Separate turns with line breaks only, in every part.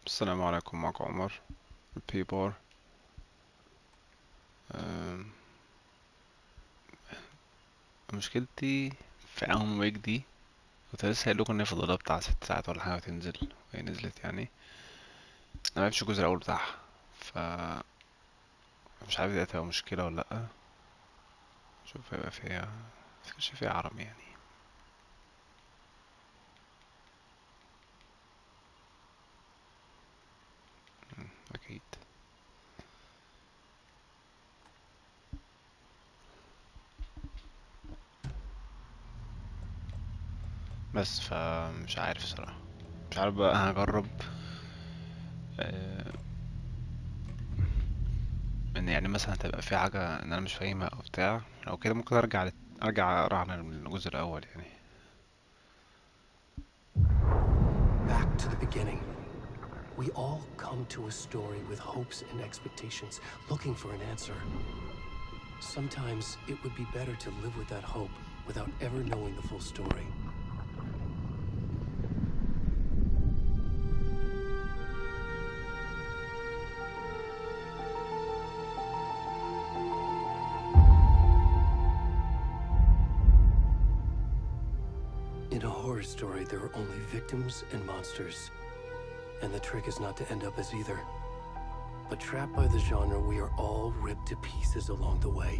السلام عليكم، معكم عمر البيبور. مشكلتي في اون ويك دي، كنت لسه قايل لكم ان هي فاضلها بتاع 6 ساعات ولا حاجه وتنزل، وهي نزلت يعني. انا معرفتش الجزء الاول بتاعها، ف مش عارف دي هتبقى مشكله ولا لا. شوف هيبقى فيها، مفكرش فيها عربي يعني. اكيد. بس فمش عارف صراحه، مش عارف بقى هجرب. آه، ان يعني مثلا هتبقى في حاجه ان انا مش فاهمها او بتاع، لو كده ممكن ارجع اقرا عن الجزء الاول يعني.
Back to the beginning. We all come to a story with hopes and expectations, looking for an answer. Sometimes it would be better to live with that hope without ever knowing the full story. In a horror story, there are only victims and monsters. And the trick is not to end up as either. But trapped by the genre, we are all ripped to pieces along the way.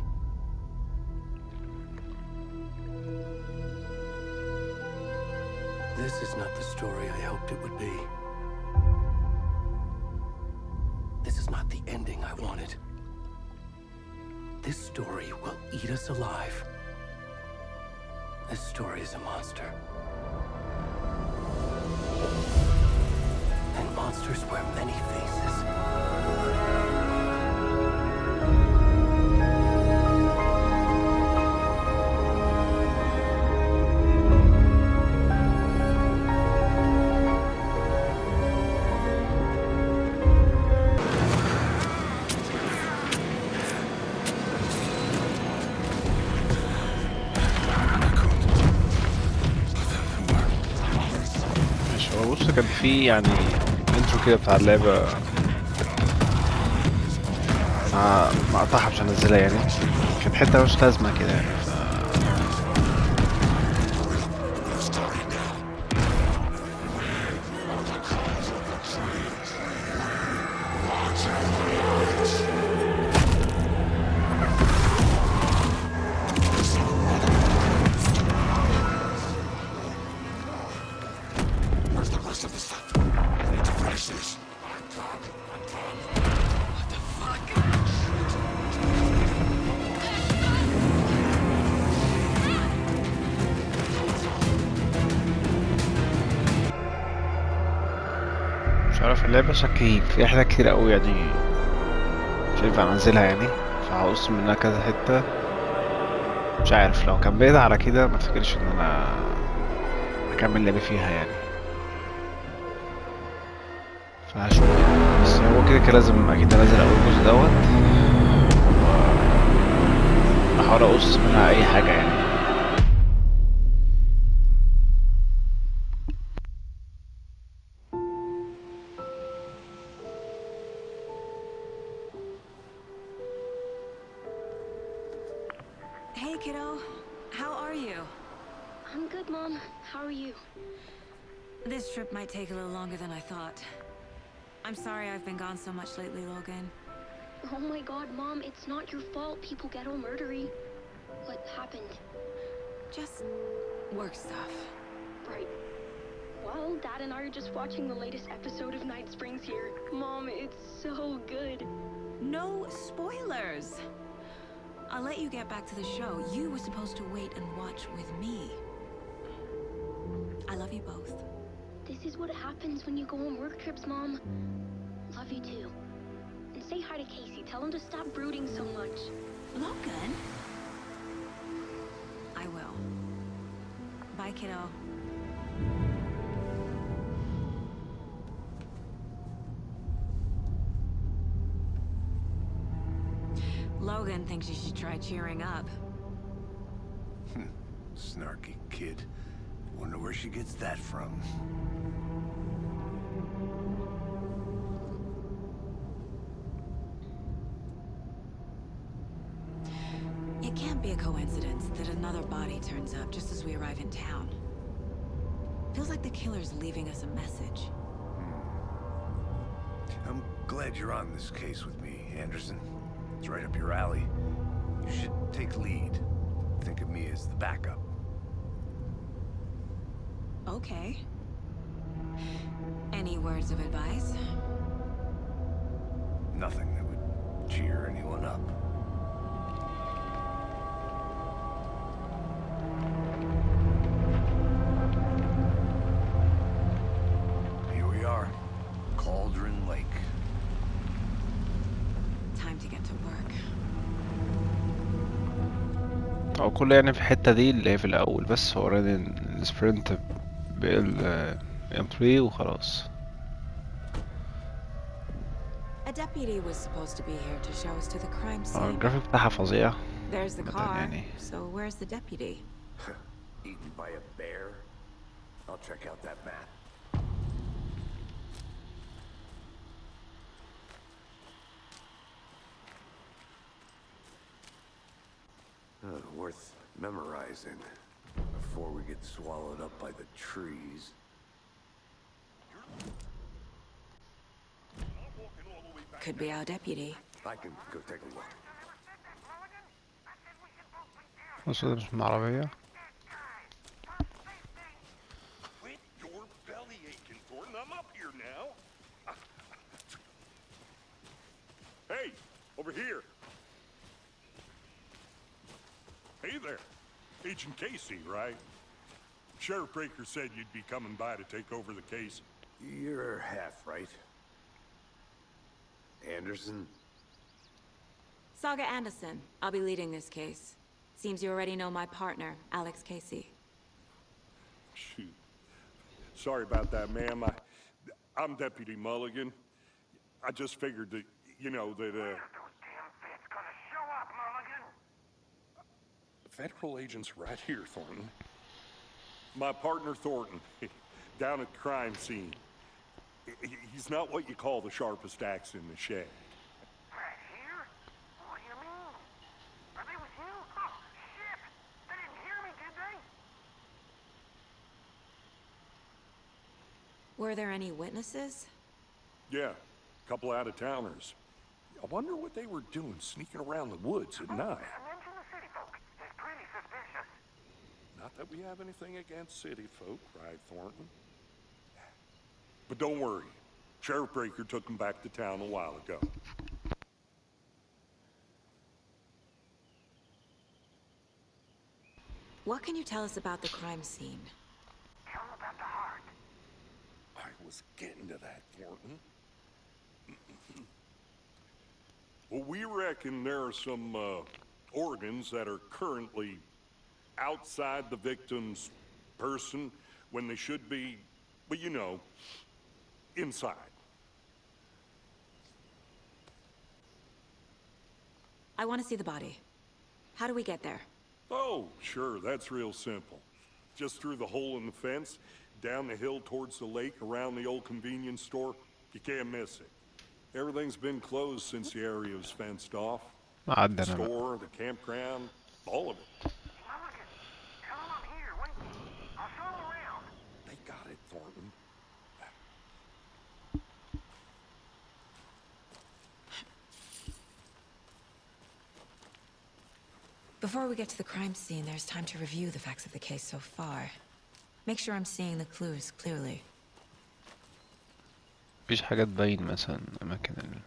This is not the story I hoped it would be. This is not the ending I wanted. This story will eat us alive. This story is a monster. And monsters wear many faces.
ماشي، هو بص كان في يعني انترو كده بتاع اللعبة، مقطعها مش هنزلها يعني. كانت حتة مش لازمة كده يعني. مش عارف، اللعبة شكلي فيها حاجات كتير قوي يعني، مش هينفع انزلها يعني. فهقص منها كذا حتة. مش عارف لو كان بعيد على كده ما افتكرش ان انا اكمل لعبي فيها يعني. فهشوف يعني. بس هو كده كده لازم اكيد انزل اول جزء دوت، احاول اقص منها اي حاجة يعني.
Hey, kiddo. How are you?
I'm good, Mom. How are you?
This trip might take a little longer than I thought. I'm sorry I've been gone so much lately, Logan.
Oh my god, Mom, it's not your fault people get all murdery. What happened?
Just work stuff.
Right. Well, Dad and I are just watching the latest episode of Night Springs here. Mom, it's so good.
No spoilers! I'll let you get back to the show. You were supposed to wait and watch with me. I love you both.
This is what happens when you go on work trips, Mom. Love you too. And say hi to Casey. Tell him to stop brooding so much.
Logan? I will. Bye, kiddo. Logan thinks you should try cheering up.
Snarky kid. Wonder where she gets that from.
a coincidence that another body turns up just as we arrive in town. Feels like the killer's leaving us a message.
I'm glad you're on this case with me, Anderson. It's right up your alley. You should take lead. Think of me as the backup.
Okay. Any words of advice?
Nothing that would cheer anyone up. Here we are. Cauldron Lake.
Time to get to work.
او كل يعني في الحتة دي اللي هي في الاول، بس هو اوريدي السبرنت بالام3 وخلاص.
A deputy was supposed to be here to show us to the crime scene.
الجرافيك بتاعها فظيع.
There's the
مثلا
car.
يعني
So where's the deputy?
Eaten by a bear? I'll check out that map. Worth memorizing before we get swallowed up by the trees.
Could be our deputy.
I can go take a look.
بص ده مش من العربية.
Quit your belly aching, Thornton. I'm up here now. Hey, over here. Hey there. Agent Casey, right? Sheriff Breaker said you'd be coming by to take over the case.
You're half right. Anderson?
Saga Anderson. I'll be leading this case. Seems you already know my partner, Alex Casey.
Shoot. Sorry about that, ma'am. I'm Deputy Mulligan. I just figured that, you know, that, Federal agents right here, Thornton. My partner, Thornton, down at the crime scene. He's not what you call the sharpest axe in the shed.
Right here? What do you mean? Are they with you? Oh, shit! They didn't hear me, did they?
Were there any witnesses?
Yeah, a couple out-of-towners. I wonder what they were doing sneaking around the woods at night.
Mention the city folk. It's pretty suspicious.
Not that we have anything against city folk, right, Thornton? But don't worry. Sheriff Breaker took them back to town a while ago.
What can you tell us about the crime scene?
Tell them about the heart.
I was getting to that, Thornton. Well, we reckon there are some organs that are currently outside the victim's person when they should be, well, you know, inside.
I want to see the body. How do we get there?
Oh, sure, that's real simple. Just through the hole in the fence, down the hill towards the lake, around the old convenience store. You can't miss it. Everything's been closed since the area was fenced off. The
عدنا بقى.
store, the campground, all of it.
Mulligan, tell them I'm here. Wait. I'll show them around.
They got it, Thornton.
Before we get to the crime scene, there's time to review the facts of the case so far. Make sure I'm seeing the clues clearly.
مفيش حاجة تبين مثلا أماكن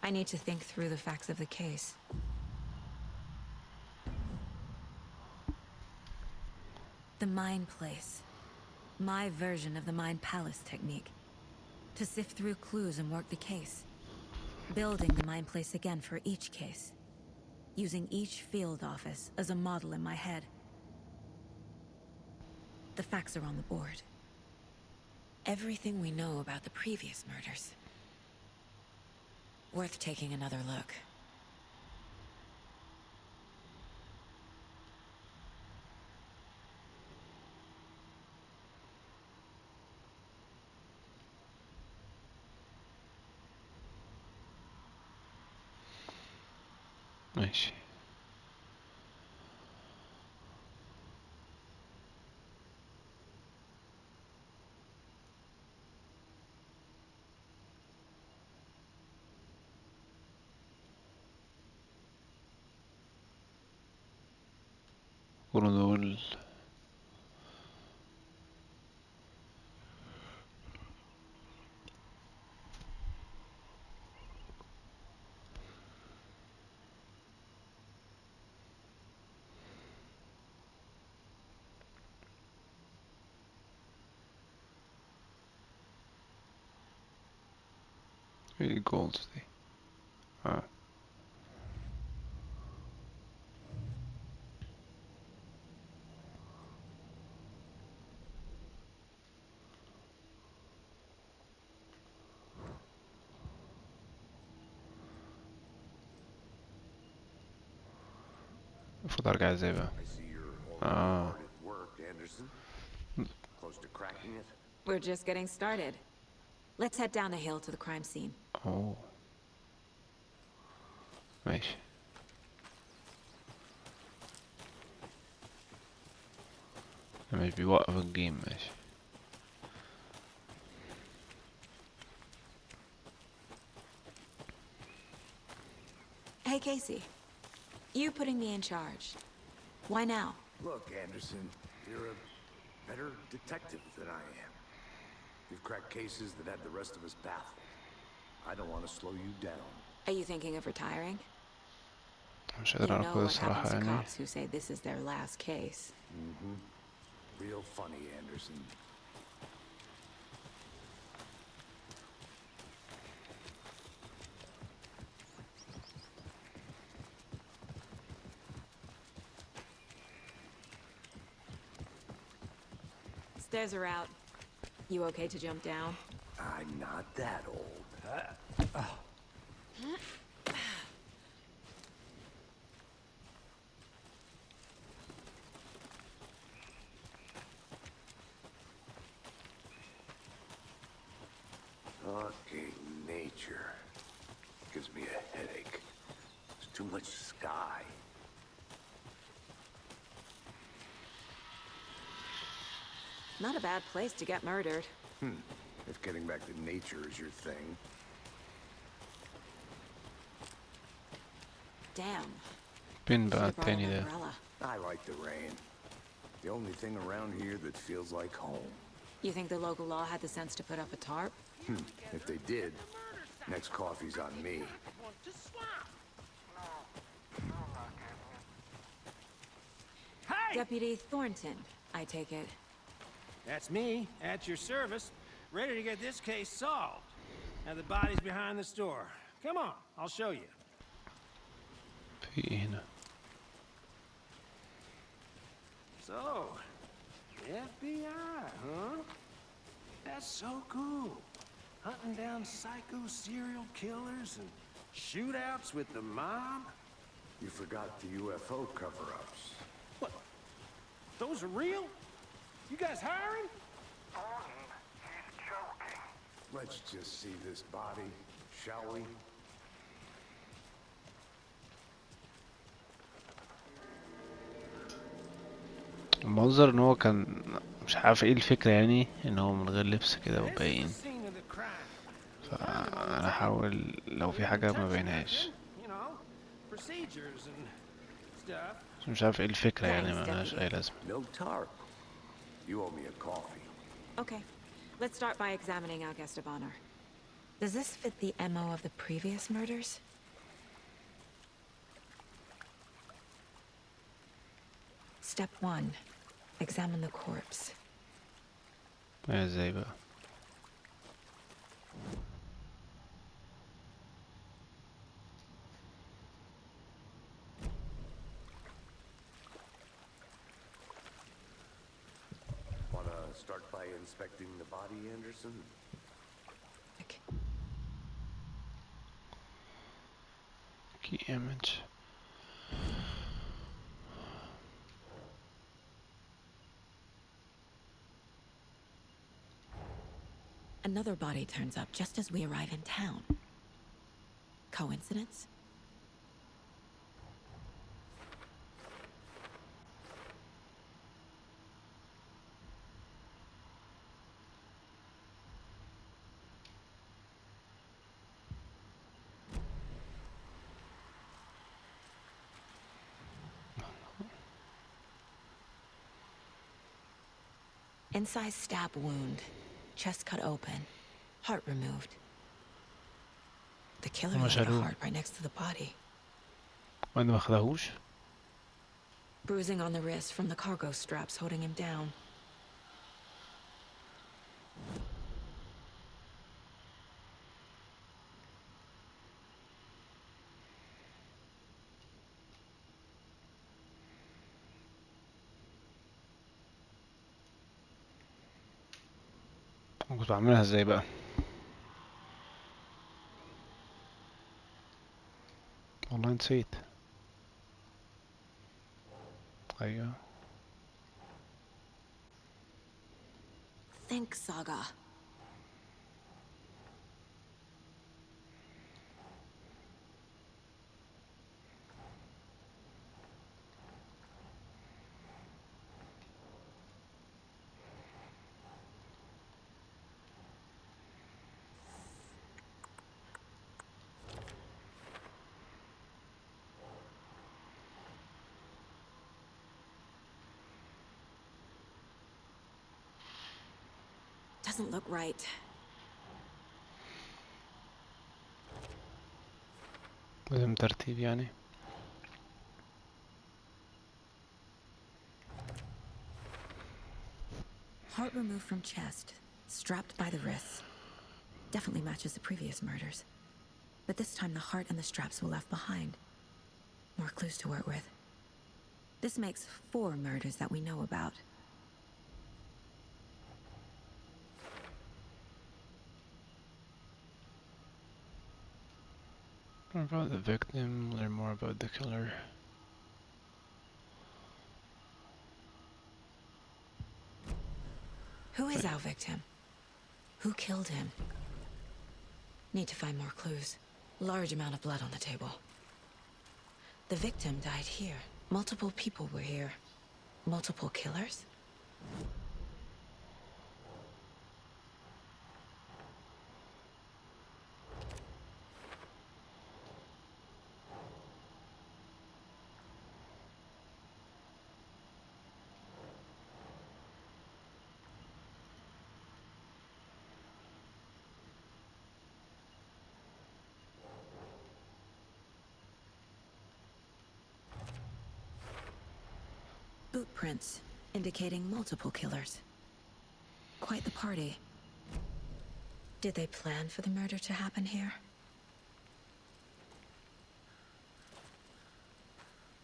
I need to think through the facts of the case. The Mind Place. My version of the Mind Palace technique. To sift through clues and work the case. Building the Mind Place again for each case. Using each field office as a model in my head. The facts are on the board. Everything we know about the previous murders. Worth taking another look.
ماشي. كانوا دول ايه الجولز دي؟ اه المفروض ارجع ازاي بقى؟
I see you're already
اه
hard at work, Anderson. Close to cracking it.
We're just getting started. Let's head down the hill to the crime scene.
اوه ماشي. مش بيوقف الجيم. ماشي.
Hey, Casey. You putting me in charge. Why now?
Look, Anderson, you're a better detective than I am. You've cracked cases that had the rest of us baffled. I don't want to slow you down.
Are you thinking of retiring?
مش
You
قادر
know
اعرف
what
الصراحة
happens to
يعني.
cops who say this is their last case.
Real funny, Anderson.
Stairs are out. You okay to jump down?
I'm not that old. Fucking nature. Gives me a headache. There's too much sky.
Not a bad place to get murdered.
If getting back to nature is your thing.
Damn.
فين بقى
Should've brought an
التاني ده؟
umbrella.
I like the rain. The only thing around here that feels like home.
You think the local law had the sense to put up a tarp?
If they did, next coffee's on me.
Hey!
Deputy Thornton, I take it.
That's me, at your service, ready to get this case solved. Now the body's behind the store. Come on, I'll show you.
في ايه هنا؟
So, FBI, huh? That's so cool. Hunting down psycho serial killers and shootouts with the mob?
You forgot the UFO cover-ups.
What? Those are real? You guys hiring?
He's joking.
Let's just see this body, shall we?
المنظر ان هو كان مش عارف ايه الفكرة يعني، ان هو من غير لبس كده
This is the
وباين.
scene of the crime.
فانا احاول لو في حاجة ما بينهاش.
You know, procedures and stuff.
بس مش عارف ايه الفكرة يعني،
Thanks,
ملهاش
Deputy.
اي لازمة.
No tarp. You owe me a coffee.
Okay. Let's start by examining our guest of honor. Does this fit the MO of the previous murders? Step 1. Examine the corpse.
ازاي بقى؟
Wanna start by inspecting the body, Anderson?
key image.
Another body turns up just as we arrive in town. Coincidence? Incised stab wound, chest cut open, heart removed. The killer
هما
left the
شالوه
heart right next to the body.
وأنا ما خدهوش.
Bruising on the wrist from the cargo straps holding him down.
كنت بعملها ازاي بقى؟ والله نسيت. ايوه.
Think, Saga. Doesn't look right.
لازم ترتيب يعني.
Heart removed from chest, strapped by the wrists. Definitely matches the previous murders. But this time the heart and the straps were left behind. More clues to work with. This makes 4 murders that we know about.
More about the victim, learn more about the killer.
Who is our victim? Who killed him? Need to find more clues. Large amount of blood on the table. The victim died here. Multiple people were here. Multiple killers? Boot prints, indicating multiple killers. Quite the party. Did they plan for the murder to happen here?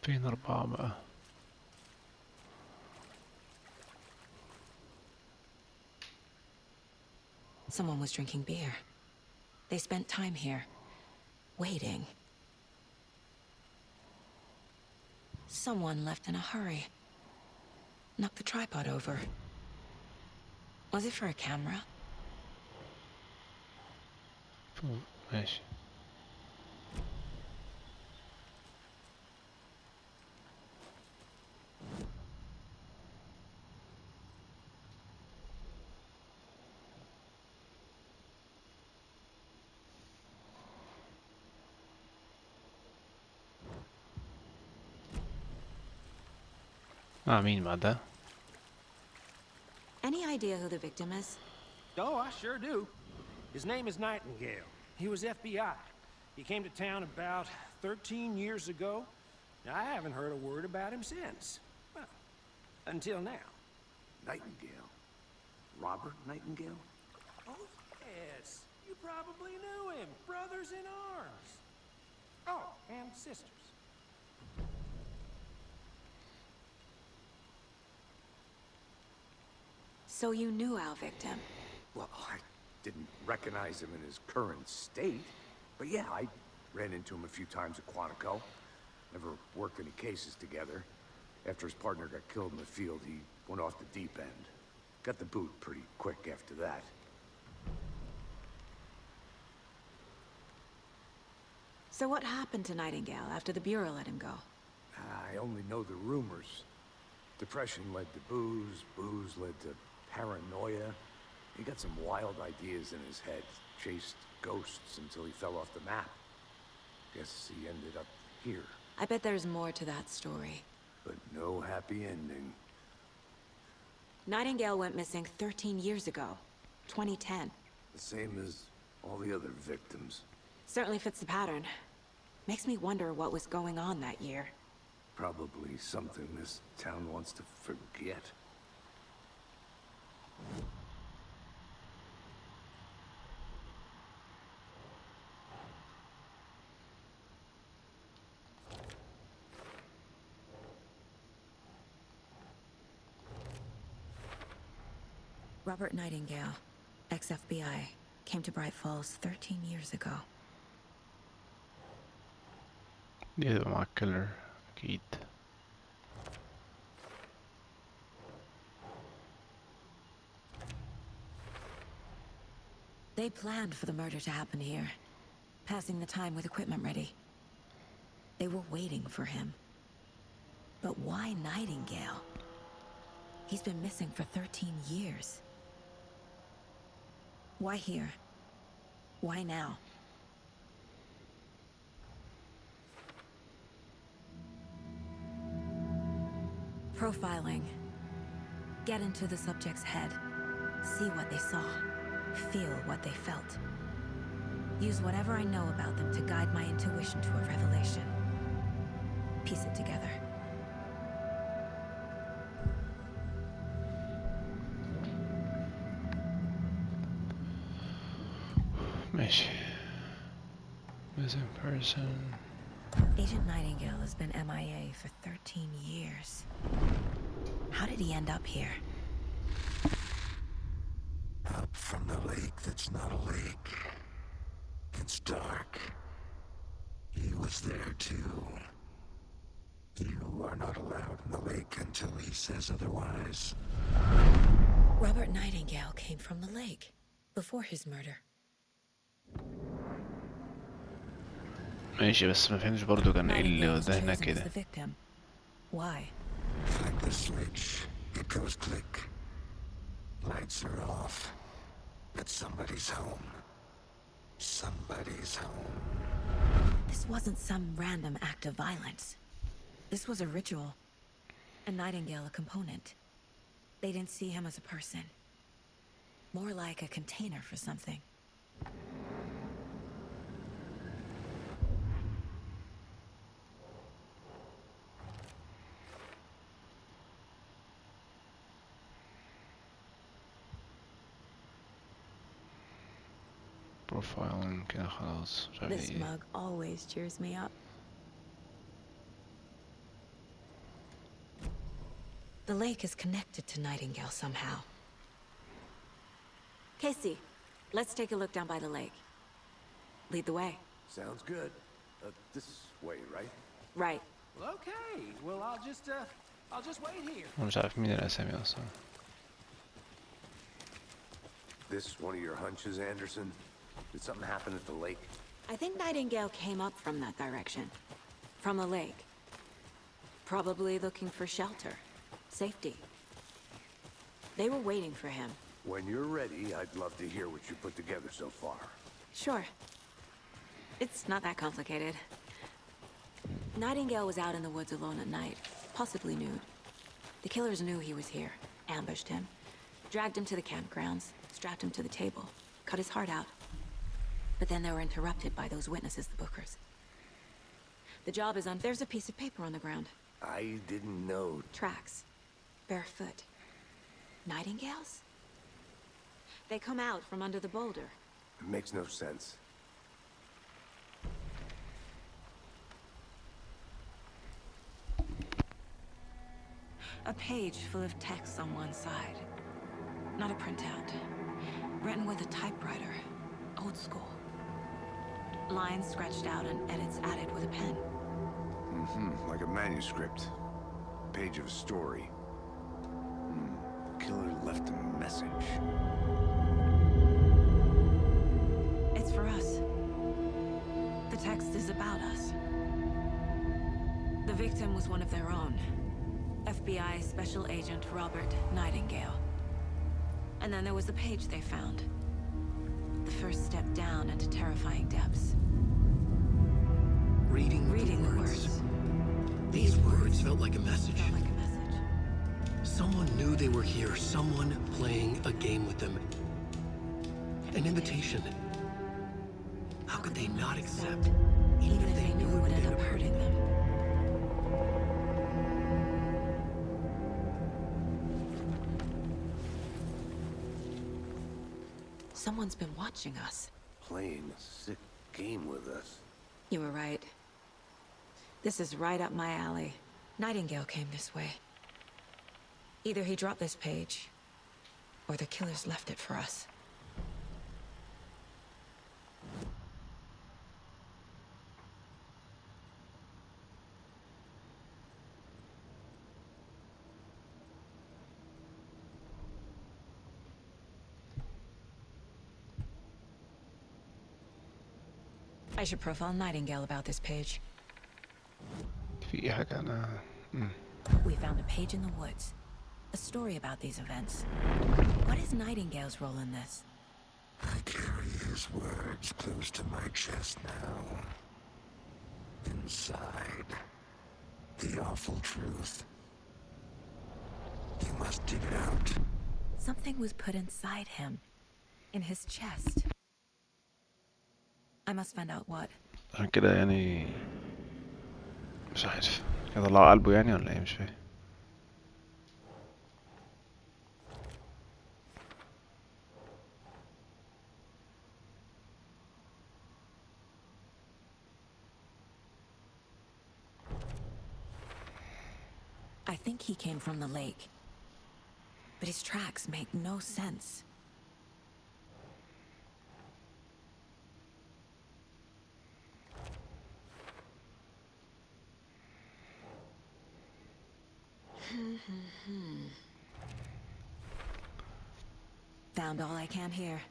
فين 4 بقى؟
Someone was drinking beer. They spent time here, waiting. Someone left in a hurry. Knocked the tripod over. Was it for a camera?
ماشي. مين بعد ده؟
Any idea who the victim is?
Oh, I sure do. His name is Nightingale. He was FBI. He came to town about 13 years ago. I haven't heard a word about him since. Well, until now.
Nightingale? Robert Nightingale?
Oh, yes. You probably knew him. Brothers in arms. Oh, and sisters.
So you knew our victim?
Well, I didn't recognize him in his current state. But yeah, I ran into him a few times at Quantico. Never worked any cases together. After his partner got killed in the field, he went off the deep end. Got the boot pretty quick after that.
So what happened to Nightingale after the Bureau let him go?
I only know the rumors. Depression led to booze, booze led to paranoia. He got some wild ideas in his head, chased ghosts until he fell off the map. Guess he ended up here.
I bet there's more to that story.
But no happy ending.
Nightingale went missing 13 years ago. 2010.
The same as all the other victims.
Certainly fits the pattern. Makes me wonder what was going on that year.
Probably something this town wants to forget.
Robert Nightingale, ex-FBI, came to Bright Falls 13 years ago.
دي هتبقى مع الكيلر اكيد.
They planned for the murder to happen here, passing the time with equipment ready. They were waiting for him. But why Nightingale? He's been missing for 13 years. Why here? Why now? Profiling. Get into the subject's head. See what they saw. Feel what they felt. Use whatever I know about them to guide my intuition to a revelation. Piece it together.
ماشي. Missing person.
Agent Nightingale has been MIA for 13 years. How did he end up here?
Up from the lake that's not a lake. It's dark. He was there too. You are not allowed in the lake until he says otherwise.
Robert Nightingale came from the lake before his murder.
ماشي بس ما فهمتش برضو كان ايه اللي
Nightingale was
وداه هناك
chosen as
كده.
the victim. Why?
Like the switch, it goes click. Lights are off. But somebody's home. Somebody's home.
This wasn't some random act of violence. This was a ritual. And Nightingale a component. They didn't see him as a person. More like a container for something.
Profiling كده خلاص مش عارف
This
ايه.
mug always cheers me up. The lake is connected to Nightingale somehow. Casey, let's take a look down by the lake. Lead the way.
Sounds good. This way, right?
Right.
Well, okay. Well, I'll just wait here.
أنا مش عارف مين الأسامي أصلا.
This one of your hunches, Anderson? Did something happen at the lake?
I think Nightingale came up from that direction. From the lake. Probably looking for shelter. Safety. They were waiting for him.
When you're ready, I'd love to hear what you put together so far.
Sure. It's not that complicated. Nightingale was out in the woods alone at night, possibly nude. The killers knew he was here, ambushed him, dragged him to the campgrounds, strapped him to the table, cut his heart out. But then they were interrupted by those witnesses, the Bookers. The job is on. There's a piece of paper on the ground.
I didn't know.
Tracks. Barefoot. Nightingales? They come out from under the boulder.
It makes no sense.
A page full of text on one side. Not a printout. Written with a typewriter. Old school. Lines scratched out and edits added with a pen.
Like a manuscript. Page of a story. Killer left a message.
It's for us. The text is about us. The victim was one of their own. FBI Special Agent Robert Nightingale. And then there was the page they found. The first step down into terrifying depths.
Reading the words. These words felt like a message. Someone knew they were here. Someone playing a game with them. An invitation. How could they not accept?
Even if they knew it would end up hurting them. Someone's been watching us.
Playing a sick game with us.
You were right. This is right up my alley. Nightingale came this way. Either he dropped this page, or the killers left it for us. I should profile Nightingale about this page.
في حاجة أنا
We found a page in the woods. A story about these events. What is Nightingale's role in this?
I carry his words close to my chest now. Inside, the awful truth. You must dig it out.
Something was put inside him. In his chest. I must find out what.
عشان كده يعني مش عارف يطلعوا قلبه يعني ولا ايه مش فاهم.
I think he came from the lake. But his tracks make no sense. Found all I can here.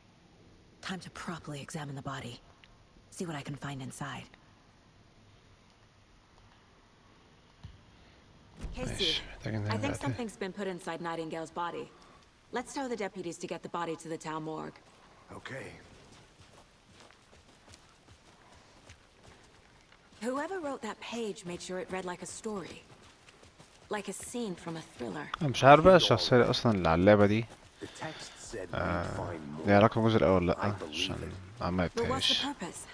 Time to properly examine the body. See what I can find inside. Casey, I think something's been put inside Nightingale's body. Let's tell the deputies to get the body to the town morgue.
Okay.
Whoever wrote that page made sure it read like a story. Like a scene from a thriller.
أنا مش عارف بقى الشخصية أصلا اللي على اللعبة دي
The text said we'd find more.
ليها علاقة بالجزء الأول لأ
I believe
عشان
it.
ما
But what's the
لعبتهاش.
purpose?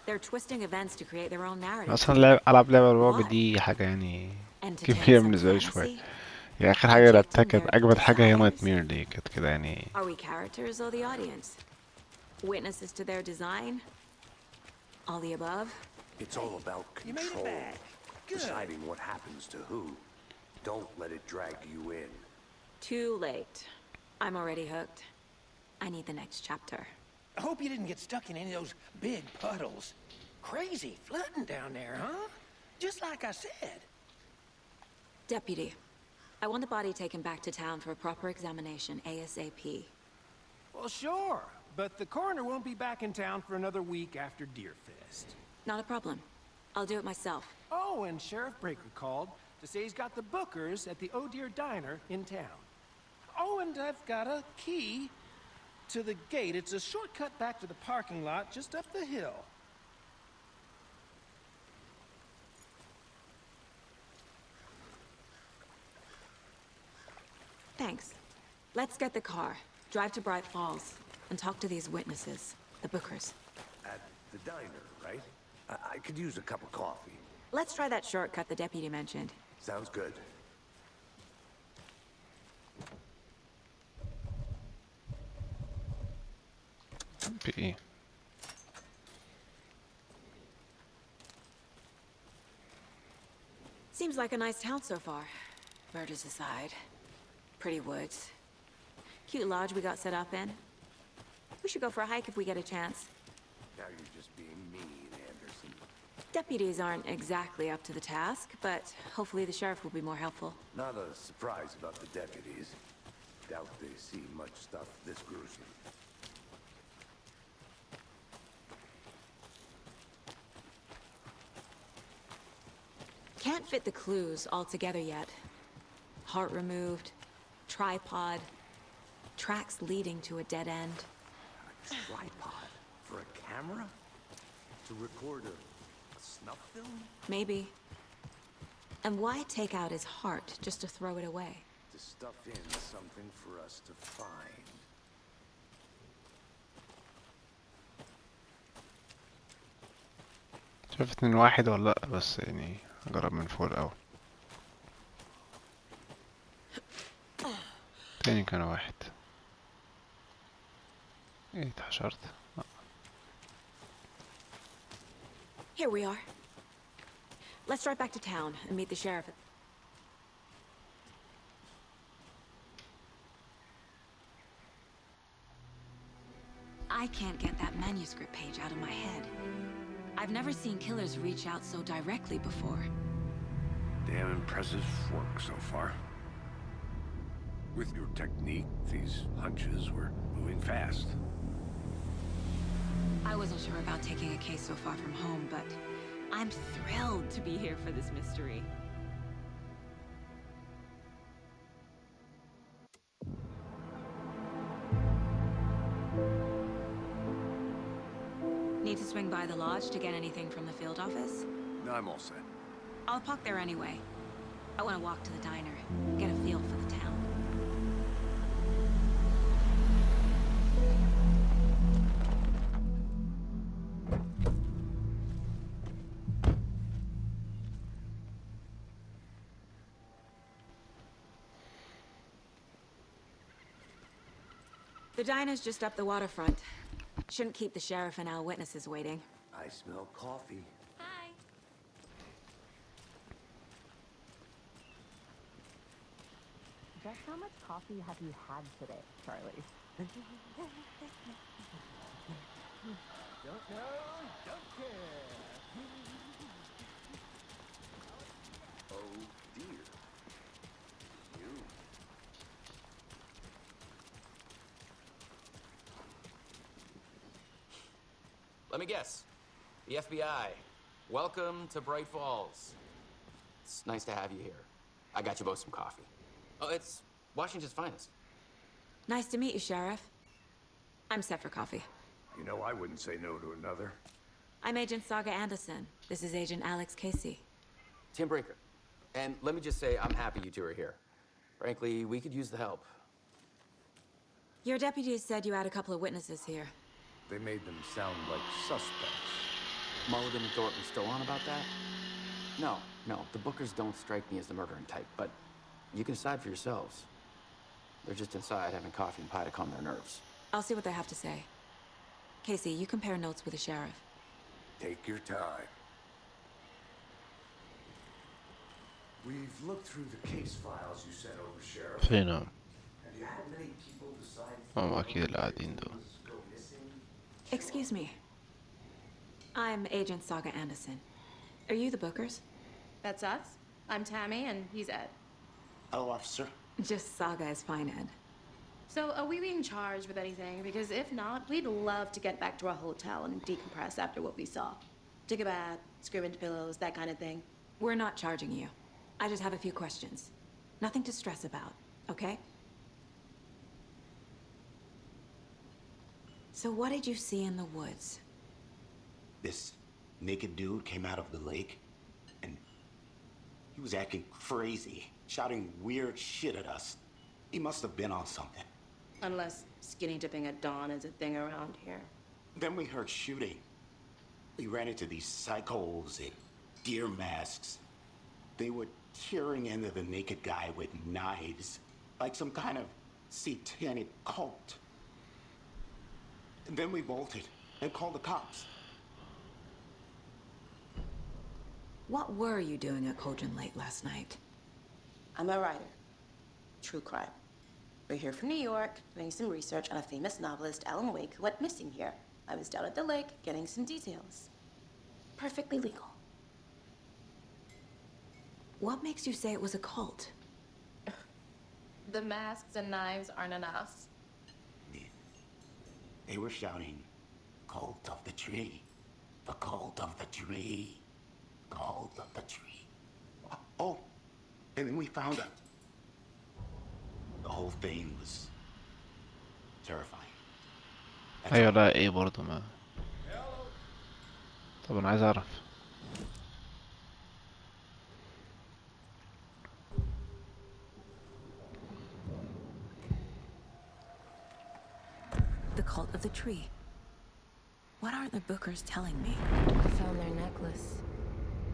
They're twisting events to create their own narrative.
أصلا ألعب لعبة الرعب دي حاجة يعني كبيرة بالنسبة لي شوية. يعني آخر حاجة لعبتها كانت أجمد حاجة هي نايت مير دي كانت كده يعني.
Are we characters or the audience? Witnesses to their design? All the above?
It's all about
You made it
control.
back. Good.
Deciding what happens to who. Don't let it drag you in.
Too late. I'm already hooked. I need the next chapter.
I hope you didn't get stuck in any of those big puddles. Crazy flooding down there, huh? Just like I said.
Deputy, I want the body taken back to town for a proper examination, ASAP.
Well, sure. But the coroner won't be back in town for another week after Deerfest.
Not a problem. I'll do it myself.
Oh, and Sheriff Breaker called to say he's got the bookers at the Oh Dear Diner in town. Oh, and I've got a key to the gate. It's a shortcut back to the parking lot just up the hill.
Thanks. Let's get the car, drive to Bright Falls, and talk to these witnesses, the bookers.
At the diner, right? I could use a cup of coffee.
Let's try that shortcut the deputy mentioned.
Sounds good.
بإيه؟
Seems like a nice town so far. Murders aside. Pretty woods. Cute lodge we got set up in. We should go for a hike if we get a chance.
Now you're just being mean, Anderson.
Deputies aren't exactly up to the task, but hopefully the sheriff will be more helpful.
Not a surprise about the deputies. Doubt they see much stuff this gruesome.
Can't fit the clues all together yet. Heart removed, tripod, tracks leading to a dead end.
A tripod? For a camera? To record a snuff film?
Maybe. And why take out his heart just to throw it away?
To to stuff in something for us to find.
شايف 2-1 ولا لأ؟ بس يعني هجرب من فوق الأول. تاني كان 1. ايه اتحشرت.
Here we are. Let's drive back to town and meet the sheriff. I can't get that manuscript page out of my head. I've never seen killers reach out so directly before.
Damn impressive work so far. With your technique, these hunches were moving fast.
I wasn't sure about taking a case so far from home, but I'm thrilled to be here for this mystery. Need to swing by the lodge to get anything from the field office?
No, I'm all set.
I'll park there anyway. I want to walk to the diner, get a feel for the town. The diner's just up the waterfront. Shouldn't keep the sheriff and our witnesses waiting.
I smell coffee.
Hi.
Just how much coffee have you had today, Charlie?
Don't know, don't care.
Oh dear. You.
Let me guess. The FBI. Welcome to Bright Falls. It's nice to have you here. I got you both some coffee. Oh, it's Washington's finest.
Nice to meet you, Sheriff. I'm set for coffee.
You know, I wouldn't say no to another.
I'm Agent Saga Anderson. This is Agent Alex Casey.
Tim Brinker. And let me just say, I'm happy you two are here. Frankly, we could use the help.
Your deputies said you had a couple of witnesses here.
They made them sound like suspects.
Mulligan and Thornton still on about that? No, the Bookers don't strike me as the murdering type, but you can decide for yourselves. They're just inside having coffee and pie to calm their nerves.
I'll see what they have to say. Casey, you compare notes with the sheriff.
Take your time. We've looked through the case files you sent over, Sheriff.
فينهم؟
Have you had many people decide
أكيد اللي قاعدين دول.
go missing?
Excuse me. I'm Agent Saga Anderson. Are you the Bookers?
That's us. I'm Tammy, and he's Ed.
Hello, officer.
Just Saga is fine, Ed.
So, are we being charged with anything? Because if not, we'd love to get back to our hotel and decompress after what we saw. Take a bath, scream into pillows, that kind of thing.
We're not charging you. I just have a few questions. Nothing to stress about, okay? So what did you see in the woods?
This naked dude came out of the lake, and he was acting crazy, shouting weird shit at us. He must have been on something.
Unless skinny dipping at dawn is a thing around here.
Then we heard shooting. We ran into these psychos in deer masks. They were tearing into the naked guy with knives, like some kind of satanic cult. And then we bolted and called the cops.
What were you doing at Cauldron Lake last night?
I'm a writer. True crime. We're here from New York, doing some research on a famous novelist, Alan Wake, who went missing here. I was down at the lake, getting some details. Perfectly legal.
What makes you say it was a cult?
The masks and knives aren't enough.
They were shouting, "Cult of the tree, the cult of the tree, cult of the tree." Oh, and then we found out. The whole thing was terrifying.
أيوة لا إيه برضه ما. طب أنا عايز أعرف.
cult of the tree. What aren't the Bookers telling me?
I found their necklace.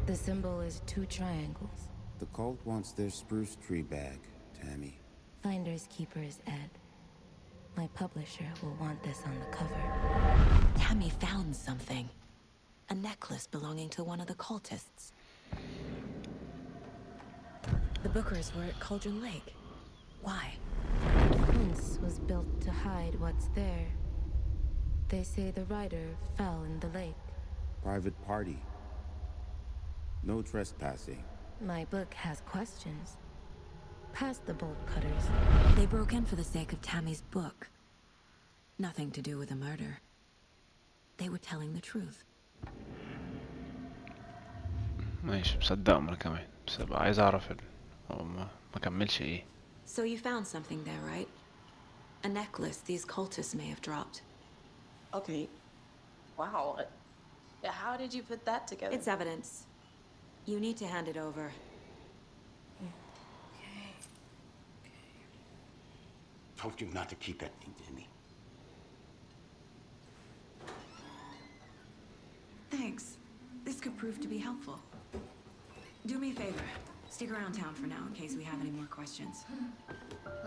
The symbol is 2 triangles.
The cult wants their spruce tree bag, Tammy.
Finders keepers, Ed. My publisher will want this on the cover.
Tammy found something. A necklace belonging to one of the cultists. The Bookers were at Cauldron Lake. Why?
The fence was built to hide what's there. They say the rider fell in the lake.
Private party. No trespassing.
My book has questions. Past the bolt cutters.
They broke in for the sake of Tammy's book. Nothing to do with the murder. They were telling the truth.
ماشي مصدقهم انا كمان بس ابقى عايز اعرف هو ما كملش ايه.
So you found something there, right? A necklace these cultists may have dropped.
Okay. Wow. How did you put that together?
It's evidence. You need to hand it over.
Told you not to keep that thing to me.
Thanks. This could prove to be helpful. Do me a favor. Stick around town for now in case we have any more questions.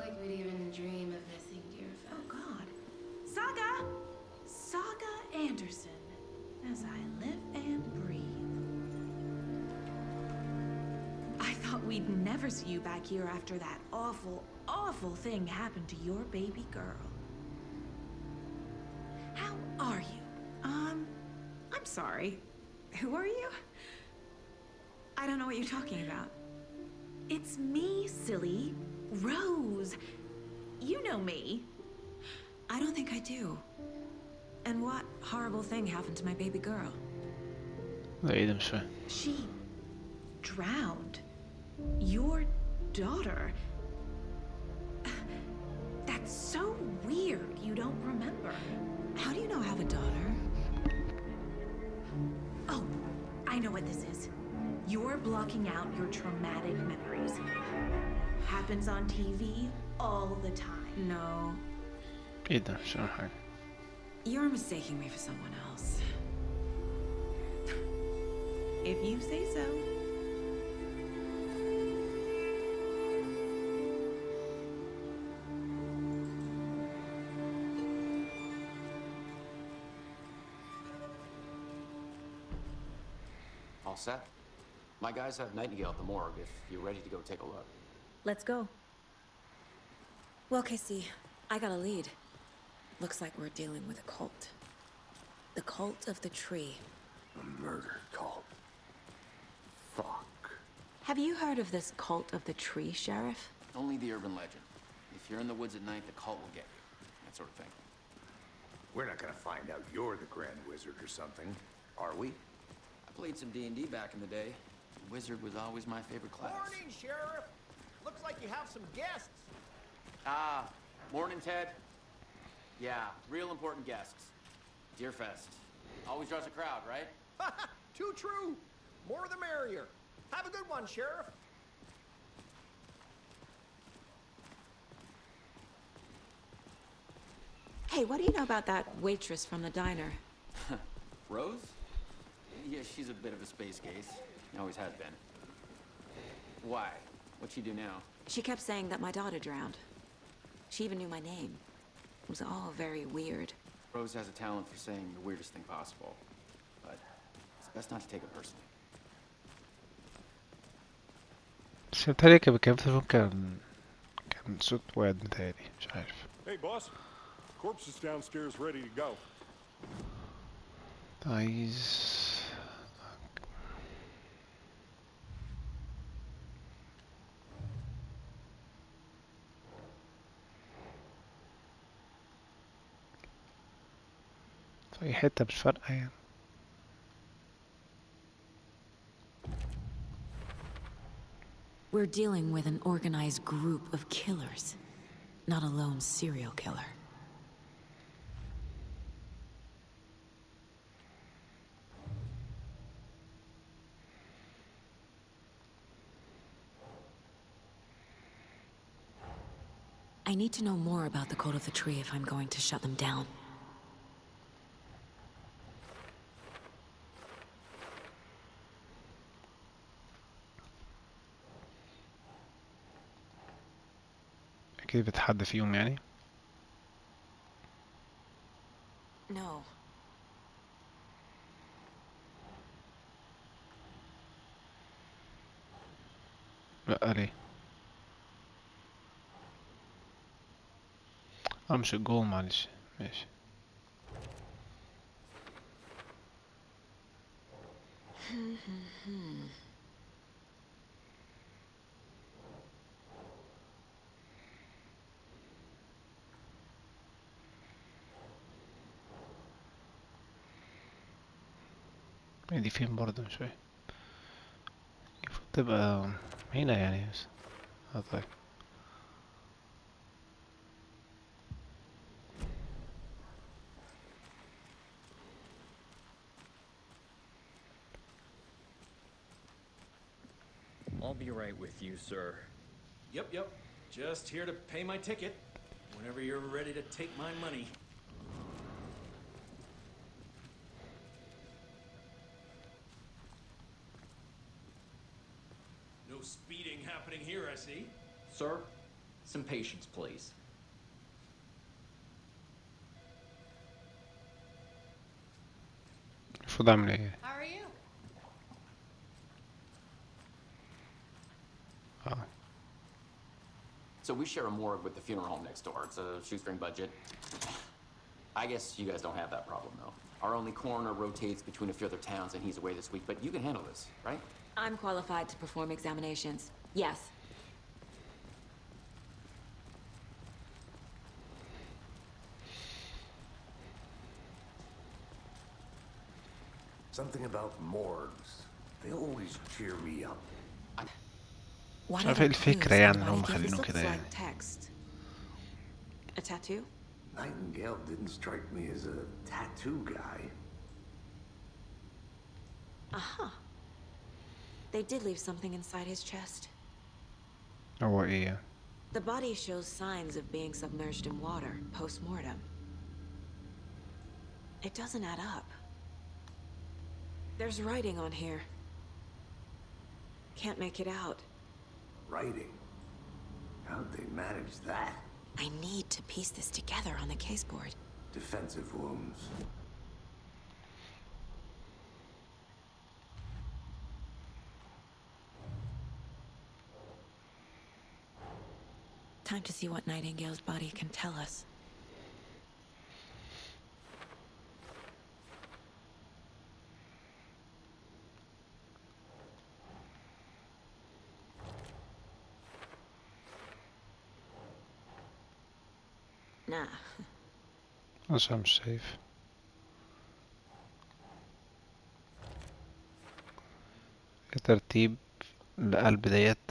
Like we'd even dream of missing dear friends.
Oh, God. Saga! Saga Anderson. As I live and breathe. I thought we'd never see you back here after that awful, awful thing happened to your baby girl. How are you? I'm sorry. Who are you? I don't know what you're talking about. It's me, silly. Rose. You know me. I don't think I do. And what horrible thing happened to my baby girl?
ده ايه ده مش فاهم.
She drowned. Your daughter. That's so weird you don't remember. How do you know I have a daughter? Oh, I know what this is. You're blocking out your traumatic memories. Happens on TV all the time. No.
ايه ده مش فاهم حاجة.
You're mistaking me for someone else. If you say so.
All set? My guys have Nightingale at the morgue if you're ready to go take a look.
Let's go. Well, Casey, I got a lead. Looks like we're dealing with a cult. The cult of the tree.
A murder cult. Fuck.
Have you heard of this cult of the tree, Sheriff?
Only the urban legend. If you're in the woods at night, the cult will get you. That sort of thing.
We're not gonna find out you're the Grand Wizard or something, are we?
I played some D&D back in the day. Wizard was always my favorite class.
Morning, Sheriff. Looks like you have some guests.
Ah, morning, Ted. Yeah, real important guests. Deerfest. Always draws a crowd, right?
Too true. More the merrier. Have a good one, Sheriff.
Hey, what do you know about that waitress from the diner?
Rose? Yeah, she's a bit of a space case. Always has been. Why? What'd she do now?
She kept saying that my daughter drowned. She even knew my name. It was all very weird.
Rose has a talent for saying the weirdest thing possible. But it's best not to take it personally.
بس بتهيألي كان في التليفون كان صوت واد متهيألي مش عارف.
Hey, boss. Corpse is downstairs ready to go.
عايز في أي حتة مش فارقة يعني.
We're dealing with an organized group of killers, not a lone serial killer. I need to know more about the Code of the Tree if I'm going to shut them down.
اكيد بتحدى فيهم يعني.
No.
لا ليه؟ مش الجول، معلش. ماشي. هي دي فين برضه؟ مش فاهم. المفروض تبقى هنا يعني بس. طيب.
I'll be right with you, sir.
Yep. Just here to pay my ticket. Whenever you're ready to take my money. No speeding happening here, I see.
Sir, some patience, please.
المفروض اعمل ايه؟
How are you?
So we share a morgue with the funeral home next door. It's a shoestring budget. I guess you guys don't have that problem, though. Our only coroner rotates between a few other towns, and he's away this week, but you can handle this, right?
I'm qualified to perform examinations. Yes.
Something about morgues. They always cheer me up.
What
مش عارف
other
ايه الفكرة
clues
يعني
can
ان
the
هم
body give? This
مخلينه
looks
كده يعني.
like text. A tattoo?
Nightingale didn't strike me as a tattoo guy.
Uh-huh. They did leave something inside his chest.
هو ايه؟
The body shows signs of being submerged in water post-mortem. It doesn't add up. There's writing on here. Can't make it out.
Writing? How'd they manage that?
I need to piece this together on the case board.
Defensive wounds.
Time to see what Nightingale's body can tell us. Nah.
عشان مش شايف. ترتيب القلب ديت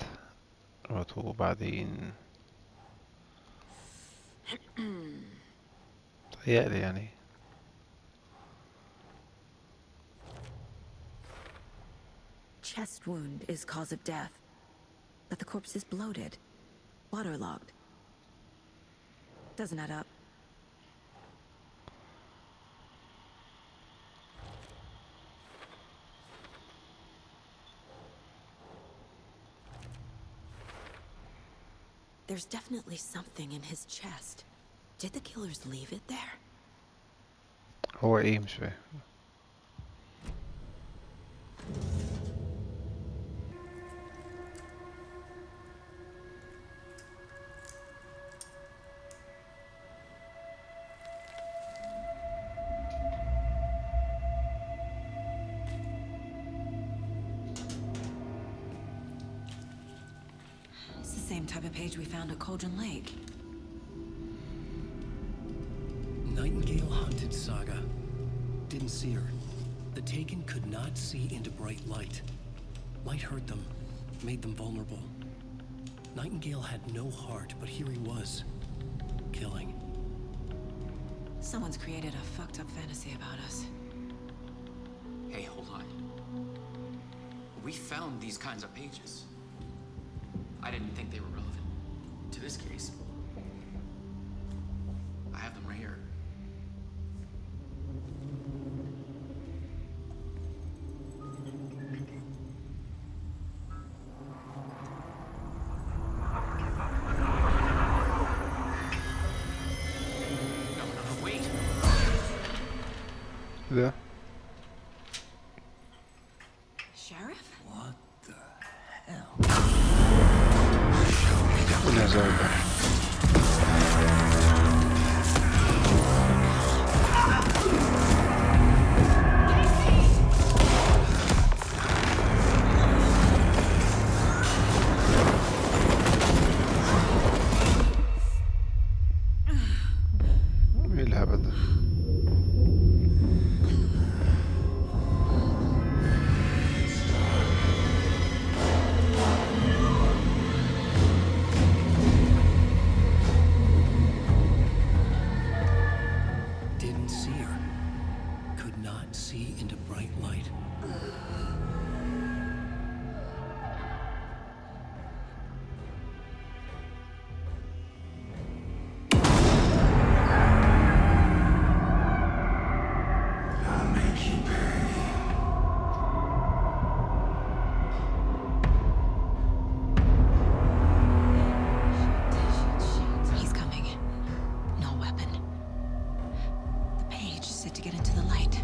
وبعدين تهيألي يعني.
Chest wound is cause of death, but the corpse is bloated, waterlogged. Doesn't add up. There's definitely something in his chest. Did the killers leave it there?
هو ايه؟ مش فاهم.
It's the same type of page we found at Cauldron Lake.
Nightingale hunted Saga. Didn't see her. The Taken could not see into bright light. Light hurt them, made them vulnerable. Nightingale had no heart, but here he was, killing.
Someone's created a fucked up fantasy about us.
Hey, hold on. We found these kinds of pages. I didn't think they were relevant to this case. I have them right here.
ده
Sheriff?
What the hell?
الهزار ده. ايه الهبل ده؟
Didn't see her. Could not see into bright light.
I'll make you pay.
He's coming. No weapon. The page set to get into the light.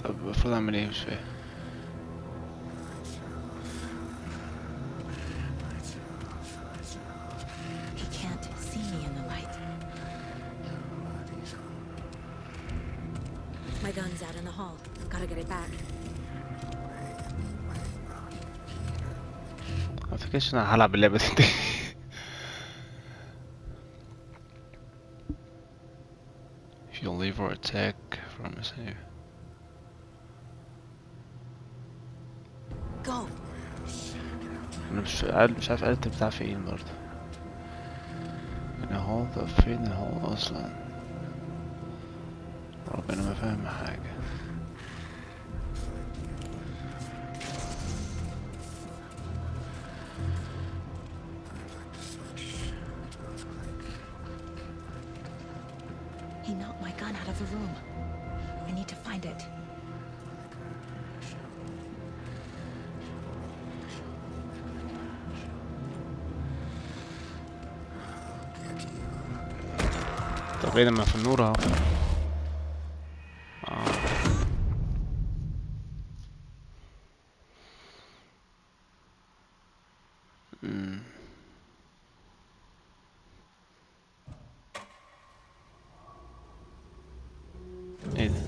طب المفروض اعمل ايه؟ مش فاهم.
He can't see me in the light. My gun's out in the hall. Gotta get it back.
متفكرش ان انا هلعب اللعبة دي تاني. If you leave or attack from a save.
Go.
انا مش عارف الت بتاع فين برضه. هنا هو. طب فين هو اصلا؟ ربنا ما فاهم حاجة.
He knocked my gun out of the room. I need to find it.
طب ايه لما في النور اهو. ايه ده؟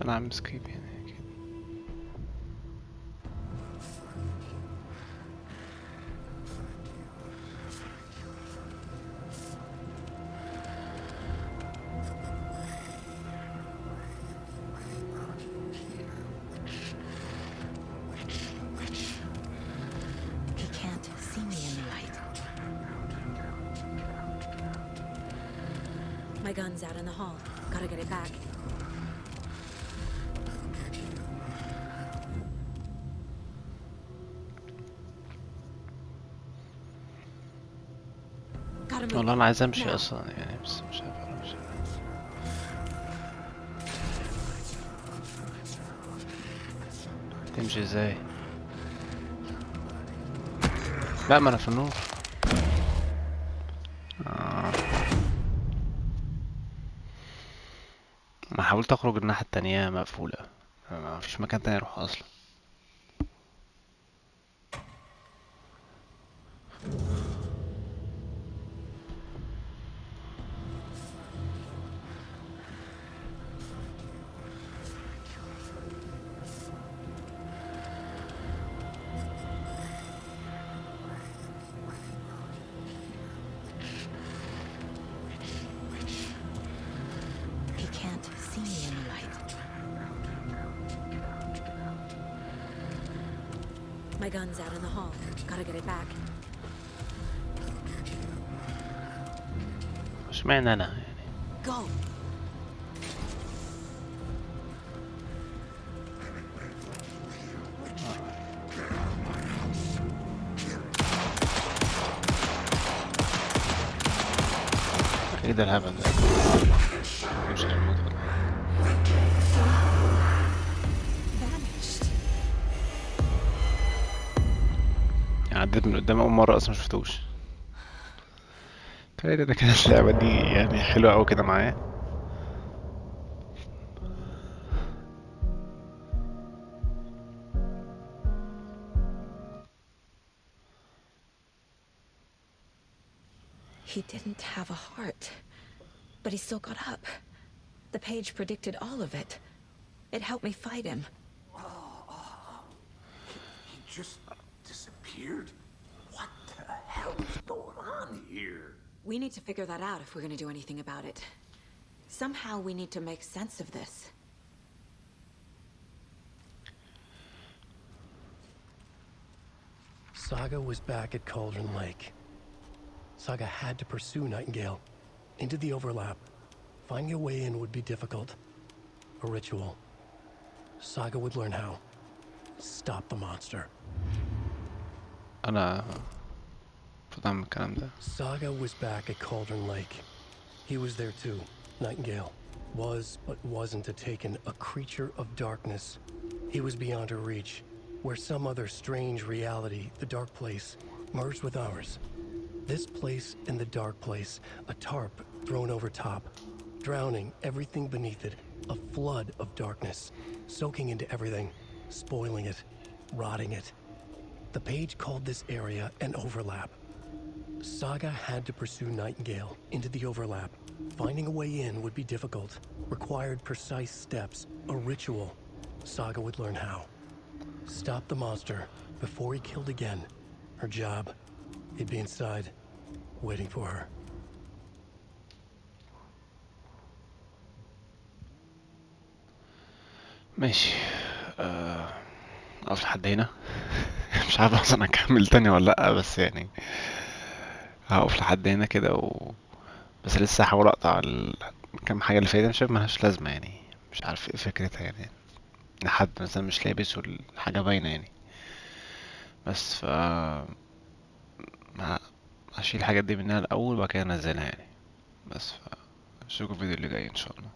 انا عامل سكيب هنا كده.
He can't see me in the light. My gun's out in the hall. Gotta get it back. Gotta move.
والله انا عايز امشي
Now.
اصلا يعني، بس مش عارف امشي. تمشي ازاي؟ لا ما انا في النور. ما حاولت اخرج الناحية التانية مقفولة، ما فيش مكان تاني اروح اصلا.
He can't see me in the light. My gun's out in the hall. Gotta get it back.
اشمعنى انا يعني؟
Go.
ايه ده الهبل ده؟ مش هنموت ولا عديت من قدام اول مرة اصلا مشفتوش. تخيل ده كانت اللعبة دي يعني حلوة اوي كده معايا.
He didn't have a heart, but he still got up. The page predicted all of it. It helped me fight him.
He just disappeared? What the hell is going on here?
We need to figure that out if we're gonna do anything about it. Somehow we need to make sense of this.
Saga was back at Cauldron Lake. Saga had to pursue Nightingale into the overlap. Finding a way in would be difficult. A ritual. Saga would learn how. Stop the monster.
انا المفروض اعمل الكلام ده.
Saga was back at Cauldron Lake. He was there too. Nightingale was, but wasn't, taken a creature of darkness. He was beyond her reach, where some other strange reality, the dark place, merged with ours. This place and the dark place, a tarp thrown over top, drowning everything beneath it, a flood of darkness, soaking into everything, spoiling it, rotting it. The page called this area an overlap. Saga had to pursue Nightingale into the overlap. Finding a way in would be difficult, required precise steps, a ritual. Saga would learn how. Stop the monster before he killed again. Her job, he'd be inside, waiting for her.
ماشي. اقف لحد هنا. مش عارف اصلا اكمل تاني ولا لا، بس يعني هقف لحد هنا كده بس لسه هحاول اقطع كام حاجه اللي فاتت. شايف ملهاش لازمه يعني، مش عارف ايه فكرتها يعني. لحد مثلا مش لابس والحاجه باينه يعني، بس هشيل الحاجات دي منها الاول وبعد كده انزلها يعني. بس اشوفكم الفيديو اللي جاي ان شاء الله.